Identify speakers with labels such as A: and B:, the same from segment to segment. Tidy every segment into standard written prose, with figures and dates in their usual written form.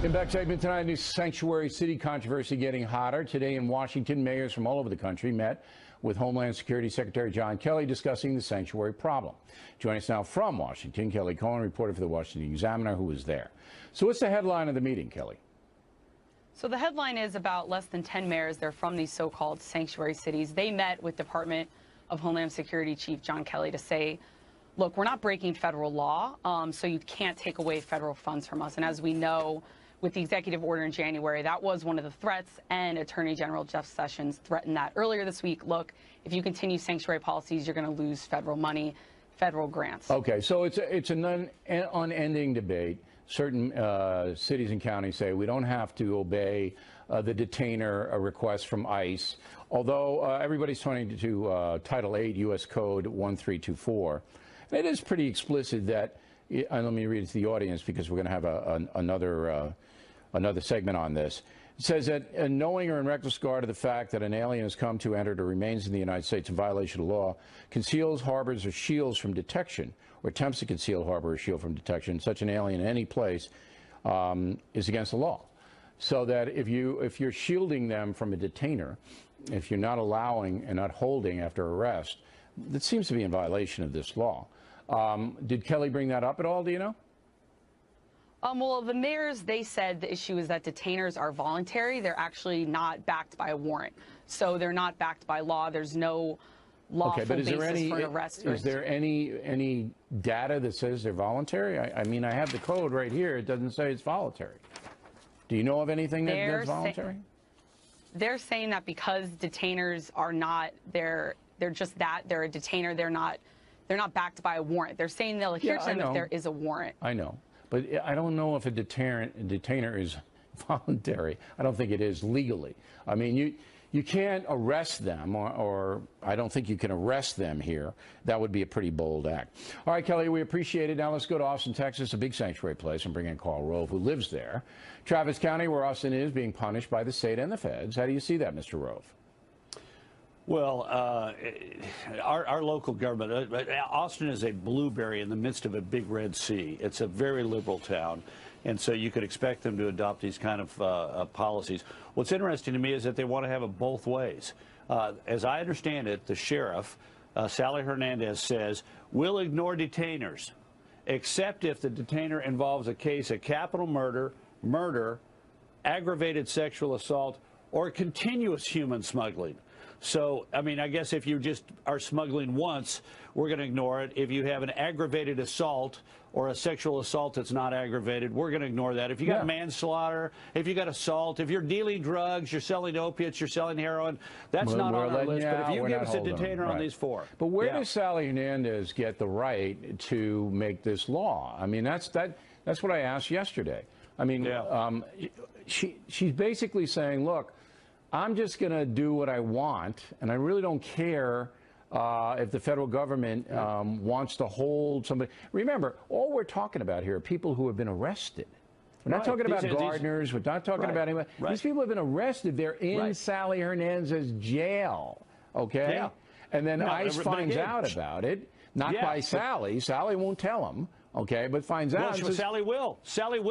A: In back segment tonight, the Sanctuary City controversy getting hotter. Today in Washington, mayors from all over the country met with Homeland Security Secretary John Kelly discussing the sanctuary problem. Joining us now from Washington, Kelly Cohen, reporter for the Washington Examiner, who was there. So what's the headline of the meeting, Kelly?
B: So the headline is about less than 10 mayors. They're from these so-called sanctuary cities. They met with Department of Homeland Security Chief John Kelly to say, look, we're not breaking federal law, so you can't take away federal funds from us. And as we know, with the executive order in January, that was one of the threats, and Attorney General Jeff Sessions threatened that earlier this week. Look, if you continue sanctuary policies, you're going to lose federal money, federal grants.
A: Okay, so it's an unending debate. Certain cities and counties say we don't have to obey the detainer request from ICE, although everybody's turning to Title 8 U.S. Code 1324. And it is pretty explicit that, and let me read it to the audience because we're going to have another segment on this. It says that knowing or in reckless regard of the fact that an alien has come to, entered, or remains in the United States in violation of law, conceals, harbors, or shields from detection, or attempts to conceal, harbor, or shield from detection, such an alien in any place is against the law. So that if you're shielding them from a detainer, if you're not allowing and not holding after arrest, that seems to be in violation of this law. Did Kelly bring that up at all, do you know?
B: Well, the mayors, they said the issue is that detainers are voluntary. They're actually not backed by a warrant. So they're not backed by law. There's no lawful basis for an arrest.
A: Is there any data that says they're voluntary? I mean, I have the code right here. It doesn't say it's voluntary. Do you know of anything that's voluntary?
B: They're saying that because detainers are not, they're just that. They're a detainer. They're not backed by a warrant. They're saying they'll adhere to them if there is a warrant.
A: I know. But I don't know if a detainer is voluntary. I don't think it is legally. I mean, you can't arrest them, or I don't think you can arrest them here. That would be a pretty bold act. All right, Kelly, we appreciate it. Now let's go to Austin, Texas, a big sanctuary place, and bring in Carl Rove, who lives there. Travis County, where Austin is, being punished by the state and the feds. How do you see that, Mr. Rove?
C: Well, our local government, Austin is a blueberry in the midst of a big red sea. It's a very liberal town, and so you could expect them to adopt these kind of policies. What's interesting to me is that they want to have it both ways. As I understand it, the sheriff, Sally Hernandez, says, we'll ignore detainers, except if the detainer involves a case of capital murder, aggravated sexual assault, or continuous human smuggling. So, I mean, I guess if you just are smuggling once, we're going to ignore it. If you have an aggravated assault or a sexual assault that's not aggravated, we're going to ignore that. If you got manslaughter, if you got assault, if you're dealing drugs, you're selling opiates, you're selling heroin, that's not on our list. But if you give us a detainer on these four.
A: But where does Sally Hernandez get the right to make this law? I mean, that's what I asked yesterday. I mean, she's basically saying, look, I'm just going to do what I want, and I really don't care if the federal government wants to hold somebody. Remember, all we're talking about here are people who have been arrested. We're not talking about gardeners. We're not talking about anyone. These people have been arrested. They're in Sally Hernandez's jail, okay? Yeah. And then ICE finds out about it, not by Sally. Sally won't tell them. Okay, but finds out.
C: Well, Sally will. Sally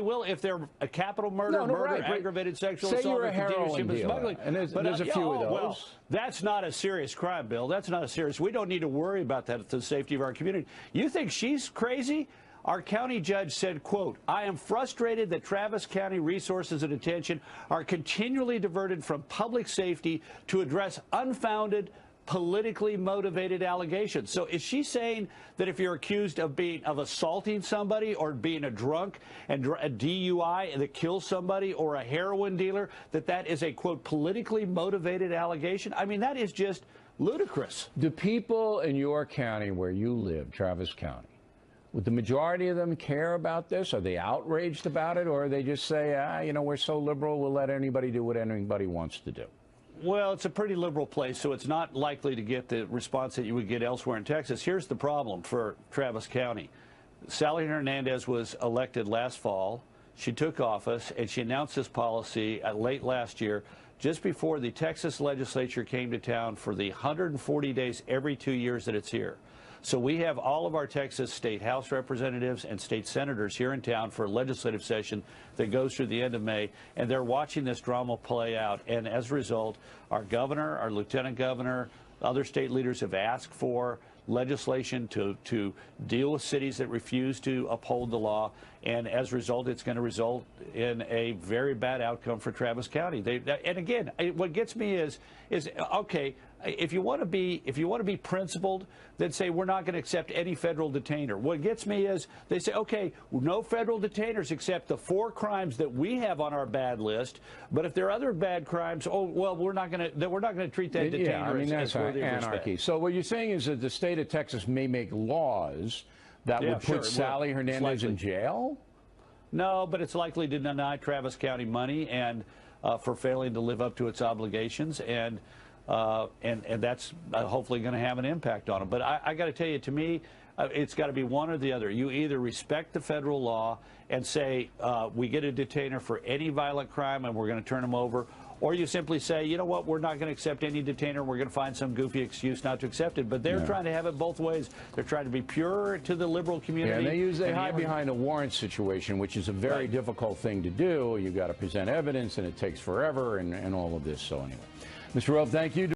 C: will if they're a capital murder, aggravated sexual assault, or continuous human smuggling.
A: And there's a few of those.
C: Well, that's not a serious crime, Bill. That's not a serious. We don't need to worry about that to the safety of our community. You think she's crazy? Our county judge said, quote, I am frustrated that Travis County resources and attention are continually diverted from public safety to address unfounded, politically motivated allegations. So is she saying that if you're accused of assaulting somebody or being a drunk and a DUI that kills somebody or a heroin dealer, that is a, quote, politically motivated allegation? I mean, that is just ludicrous.
A: Do people in your county where you live, Travis County, would the majority of them care about this? Are they outraged about it, or they just say, you know, we're so liberal, we'll let anybody do what anybody wants to do?
C: Well, it's a pretty liberal place, so it's not likely to get the response that you would get elsewhere in Texas. Here's the problem for Travis County. Sally Hernandez was elected last fall. She took office, and she announced this policy late last year, just before the Texas legislature came to town for the 140 days every 2 years that it's here. So we have all of our Texas state House representatives and state senators here in town for a legislative session that goes through the end of May, and they're watching this drama play out. And as a result, our governor, our lieutenant governor, other state leaders have asked for legislation to deal with cities that refuse to uphold the law, and as a result, it's going to result in a very bad outcome for Travis County. And again, what gets me is okay, if you want to be principled, then say we're not going to accept any federal detainer. What gets me is they say, okay, no federal detainers except the 4 crimes that we have on our bad list. But if there are other bad crimes, oh well, we're not going to treat that detainer.
A: Yeah, I mean that's
C: worthy of
A: anarchy.
C: respect.
A: So what you're saying is that the state of Texas may make laws that would put Sally Hernandez in jail?
C: No, but it's likely to deny Travis County money and for failing to live up to its obligations, and that's hopefully going to have an impact on them. But I got to tell you, to me, it's got to be one or the other. You either respect the federal law and say we get a detainer for any violent crime and we're going to turn them over, or you simply say, you know what, we're not going to accept any detainer. We're going to find some goofy excuse not to accept it. But they're trying to have it both ways. They're trying to be pure to the liberal community.
A: Yeah, and they hide behind a warrant situation, which is a very difficult thing to do. You've got to present evidence, and it takes forever, and all of this. So anyway, Mr. Rove, thank you.